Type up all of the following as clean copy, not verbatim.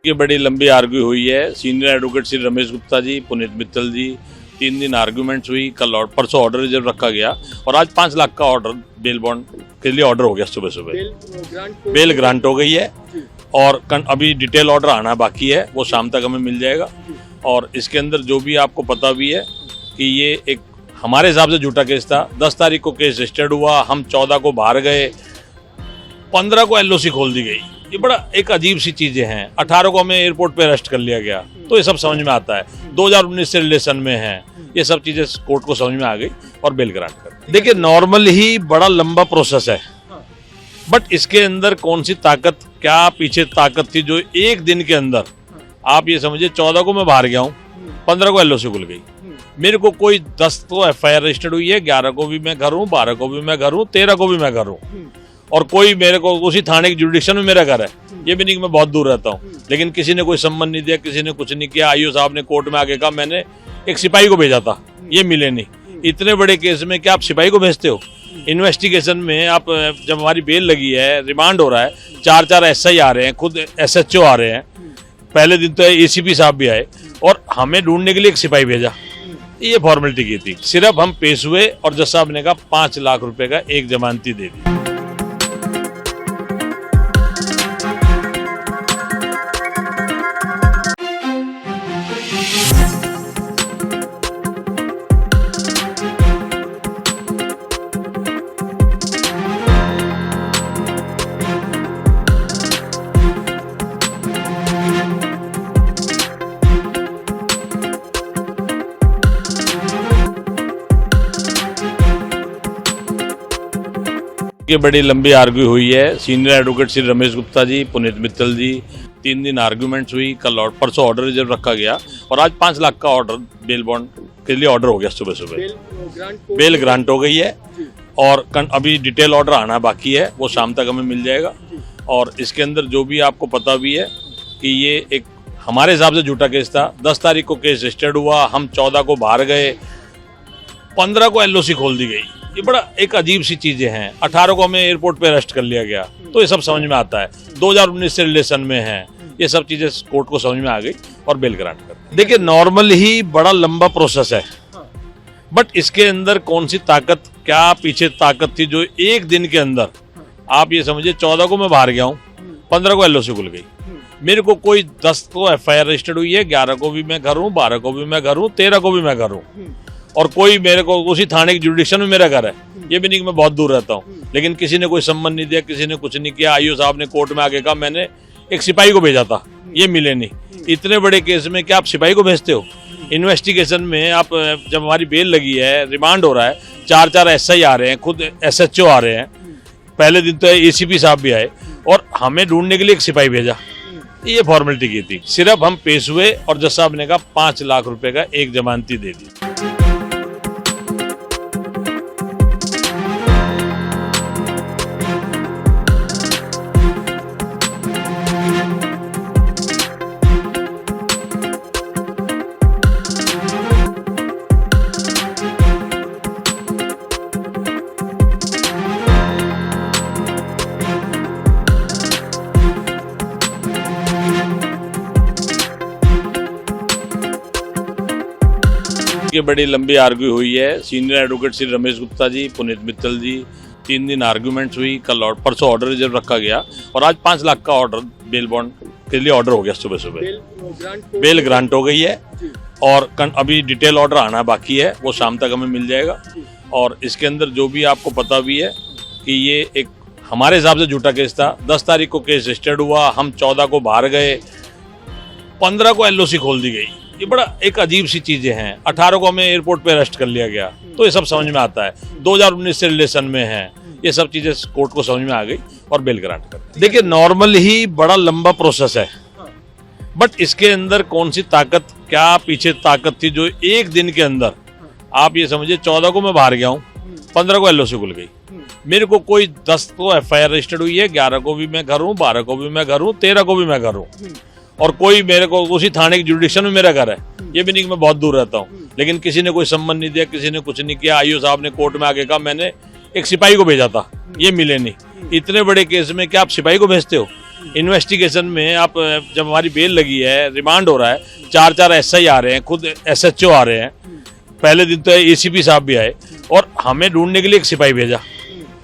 ये बड़ी लंबी आर्ग्यू हुई है। सीनियर एडवोकेट श्री रमेश गुप्ता जी, पुनीत मित्तल जी, 3 दिन आर्ग्यूमेंट्स हुई। कल और परसों ऑर्डर रिजर्व रखा गया और आज 5 लाख का ऑर्डर बेल बॉन्ड के लिए ऑर्डर हो गया। सुबह सुबह बेल ग्रांट हो गई है और अभी डिटेल ऑर्डर आना बाकी है, वो शाम तक हमें मिल जाएगा। और इसके अंदर जो भी आपको पता भी है कि ये एक हमारे हिसाब से झूठा केस था। 10 तारीख को केस रजिस्टर्ड हुआ, हम 14 को बाहर गए, 15 को एलओसी खोल दी गई। ये बड़ा एक अजीब सी चीजें हैं। 18 को हमें एयरपोर्ट पे अरेस्ट कर लिया गया, तो ये सब समझ में आता है। 2019 से रिलेशन में है, ये सब चीजें कोर्ट को समझ में आ गई और बेल ग्रांट कर। देखिए, नॉर्मल ही बड़ा लंबा प्रोसेस है, बट इसके अंदर कौन सी ताकत, क्या पीछे ताकत थी जो एक दिन के अंदर, आप ये समझिए 14 को मैं बाहर गया हूँ, 15 को एलओसी खुल गई। मेरे को कोई 10 को एफआईआर रजिस्टर्ड हुई है, 11 को भी मैं घर हूँ, 12 को भी मैं घर हूँ, 13 को भी मैं घर हूँ। और कोई मेरे को उसी थाने की जुडिक्शन में मेरा घर है, ये भी नहीं कि मैं बहुत दूर रहता हूँ। लेकिन किसी ने कोई सम्मन नहीं दिया, किसी ने कुछ नहीं किया। आईओ साहब ने कोर्ट में आके कहा मैंने एक सिपाही को भेजा था, ये मिले नहीं। इतने बड़े केस में क्या आप सिपाही को भेजते हो? इन्वेस्टिगेशन में आप, जब हमारी बेल लगी है, रिमांड हो रहा है, 4 एसआई आ रहे हैं, खुद एसएचओ आ रहे हैं, पहले दिन तो एसीपी साहब भी आए और हमें ढूंढने के लिए एक सिपाही भेजा। ये फॉर्मेलिटी की थी। सिर्फ हम पेश हुए और जज साहब ने कहा 5 लाख रुपए का एक जमानती दे दी। ये बड़ी लंबी आर्ग्यू हुई है। सीनियर एडवोकेट श्री रमेश गुप्ता जी, पुनीत मित्तल जी, 3 दिन आर्ग्यूमेंट्स हुई। कल और परसों ऑर्डर रिजर्व रखा गया और आज 5 लाख का ऑर्डर बेल बॉन्ड के लिए ऑर्डर हो गया। सुबह सुबह बेल ग्रांट हो गई है और अभी डिटेल ऑर्डर आना बाकी है, वो शाम तक हमें मिल जाएगा। और इसके अंदर जो भी आपको पता भी है कि ये एक हमारे हिसाब से झूठा केस था। 10 तारीख को केस रजिस्टर्ड हुआ, हम 14 को बाहर गए, 15 को एलओसी खोल दी गई। ये बड़ा एक अजीब सी चीजें हैं। 18 को हमें एयरपोर्ट पे अरेस्ट कर लिया गया, तो ये सब समझ में आता है। 2019 से रिलेशन में है, ये सब चीजें कोर्ट को समझ में आ गई और बेल ग्रांट कर। देखिए, नॉर्मल ही बड़ा लंबा प्रोसेस है, बट इसके अंदर कौन सी ताकत, क्या पीछे ताकत थी जो एक दिन के अंदर, आप ये समझिए 14 को मैं बाहर गया हूँ, 15 को एलओसी खुल गई। मेरे को कोई 10 को एफआईआर रजिस्टर्ड हुई है, 11 को भी मैं घर हूँ, 12 को भी मैं घर हूँ, 13 को भी मैं घर हूँ। और कोई मेरे को उसी थाने की जुडिक्शन में मेरा घर है, ये भी नहीं कि मैं बहुत दूर रहता हूँ। लेकिन किसी ने कोई सम्मन नहीं दिया, किसी ने कुछ नहीं किया। आईओ साहब ने कोर्ट में आके कहा मैंने एक सिपाही को भेजा था, ये मिले नहीं। इतने बड़े केस में क्या आप सिपाही को भेजते हो? इन्वेस्टिगेशन में आप, जब हमारी बेल लगी है, रिमांड हो रहा है, 4 एसआई आ रहे हैं, खुद एसएचओ आ रहे हैं, पहले दिन तो एसीपी साहब भी आए और हमें ढूंढने के लिए एक सिपाही भेजा। ये फॉर्मेलिटी की थी। सिर्फ हम पेश हुए और जज साहब ने कहा 5 लाख रुपए का एक जमानती दे दी। ये बड़ी लंबी आर्ग्यू हुई है। सीनियर एडवोकेट श्री रमेश गुप्ता जी, पुनीत मित्तल जी, 3 दिन आर्ग्यूमेंट्स हुई। कल और परसों ऑर्डर रिजर्व रखा गया और आज 5 लाख का ऑर्डर बेल बॉन्ड के लिए ऑर्डर हो गया। सुबह सुबह बेल ग्रांट हो गई है और अभी डिटेल ऑर्डर आना बाकी है, वो शाम तक हमें मिल जाएगा। और इसके अंदर जो भी आपको पता भी है कि ये एक हमारे हिसाब से झूठा केस था। 10 तारीख को केस रजिस्टर्ड हुआ, हम 14 को बाहर गए, 15 को एलओसी खोल दी गई। ये बड़ा एक अजीब सी चीजें हैं। 18 को हमें एयरपोर्ट पे अरेस्ट कर लिया गया, तो ये सब समझ में आता है। 2019 से रिलेशन में है, ये सब चीजें कोर्ट को समझ में आ गई और बेल ग्रांट कर। देखिए, नॉर्मल ही बड़ा लंबा प्रोसेस है, बट इसके अंदर कौन सी ताकत, क्या पीछे ताकत थी जो एक दिन के अंदर, आप ये समझिए 14 को मैं बाहर गया हूँ, 15 को एलओसी खुल गई। मेरे को कोई 10 को एफआईआर रजिस्टर्ड हुई है, 11 को भी मैं घर हूँ, 12 को भी मैं घर हूँ, 13 को भी मैं घर हूँ। और कोई मेरे को उसी थाने की जुडिक्शन में मेरा घर है, ये भी नहीं कि मैं बहुत दूर रहता हूँ। लेकिन किसी ने कोई सम्मन नहीं दिया, किसी ने कुछ नहीं किया। आईओ साहब ने कोर्ट में आके कहा मैंने एक सिपाही को भेजा था, ये मिले नहीं। इतने बड़े केस में क्या आप सिपाही को भेजते हो? इन्वेस्टिगेशन में आप जब हमारी बेल लगी है, रिमांड हो रहा है, 4 एसआई आ रहे हैं, खुद एसएचओ आ रहे हैं, पहले दिन तो एसीपी साहब भी आए और हमें ढूंढने के लिए एक सिपाही भेजा।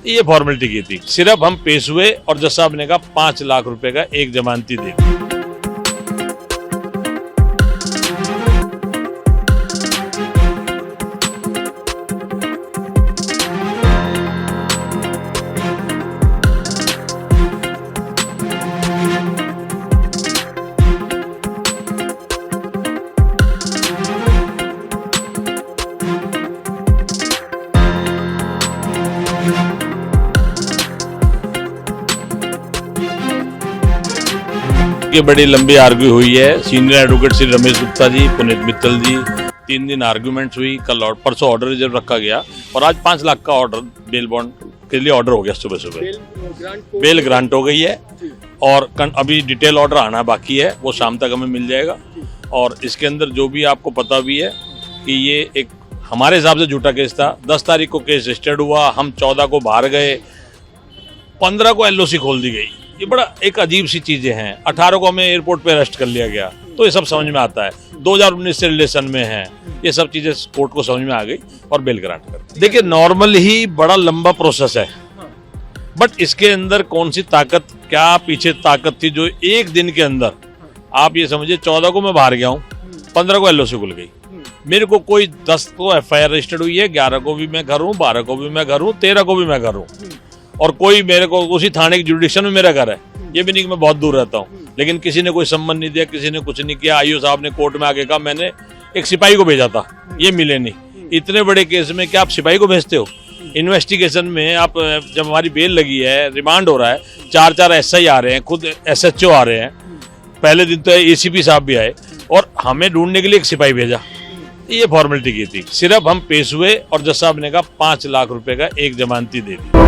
ये फॉर्मेलिटी की थी। सिर्फ हम पेश हुए और जज साहब ने कहा 5 लाख रुपए का एक जमानती दे दी। ये बड़ी लंबी आर्ग्यू हुई है। सीनियर एडवोकेट श्री रमेश गुप्ता जी, पुनीत मित्तल जी, 3 दिन आर्ग्यूमेंट्स हुई। कल और परसों ऑर्डर रिजर्व रखा गया और आज 5 लाख का ऑर्डर बेल बॉन्ड के लिए ऑर्डर हो गया। सुबह बेल ग्रांट हो गई है और अभी डिटेल ऑर्डर आना बाकी है, वो शाम तक हमें मिल जाएगा। और इसके अंदर जो भी आपको पता भी है कि ये एक हमारे हिसाब से झूठा केस था। 10 तारीख को केस रजिस्टर्ड हुआ, हम 14 को बाहर गए, 15 को एलओसी खोल दी गई। ये बड़ा एक अजीब सी चीजें हैं। 18 को हमें एयरपोर्ट पे अरेस्ट कर लिया गया, तो ये सब समझ में आता है। 2019 से रिलेशन में है, ये सब चीजें कोर्ट को समझ में आ गई और बेल ग्रांट कर दी। देखिए, नॉर्मल ही बड़ा लंबा प्रोसेस है, बट इसके अंदर कौन सी ताकत, क्या पीछे ताकत थी जो एक दिन के अंदर, आप ये समझिए 14 को मैं बाहर गया हूँ, 15 को एलओसी खुल गई। मेरे को कोई 10 को एफआईआर रजिस्टर्ड हुई है, 11 को भी मैं घर हूँ, 12 को भी मैं घर हूँ, 13 को भी मैं घर हूँ। और कोई मेरे को उसी थाने की जुडिक्शन में मेरा घर है, ये भी नहीं कि मैं बहुत दूर रहता हूँ। लेकिन किसी ने कोई सम्मान नहीं दिया, किसी ने कुछ नहीं किया। आईओ साहब ने कोर्ट में आके कहा मैंने एक सिपाही को भेजा था, ये मिले नहीं। इतने बड़े केस में क्या आप सिपाही को भेजते हो? इन्वेस्टिगेशन में आप जब हमारी बेल लगी है, रिमांड हो रहा है, 4 एसआई आ रहे हैं, खुद एसएचओ आ रहे हैं, पहले दिन तो एसीपी साहब भी आए और हमें ढूंढने के लिए एक सिपाही भेजा। ये फॉर्मेलिटी की थी। सिर्फ हम पेश हुए और जज साहब ने कहा 5 लाख रुपए का एक जमानती दे दी।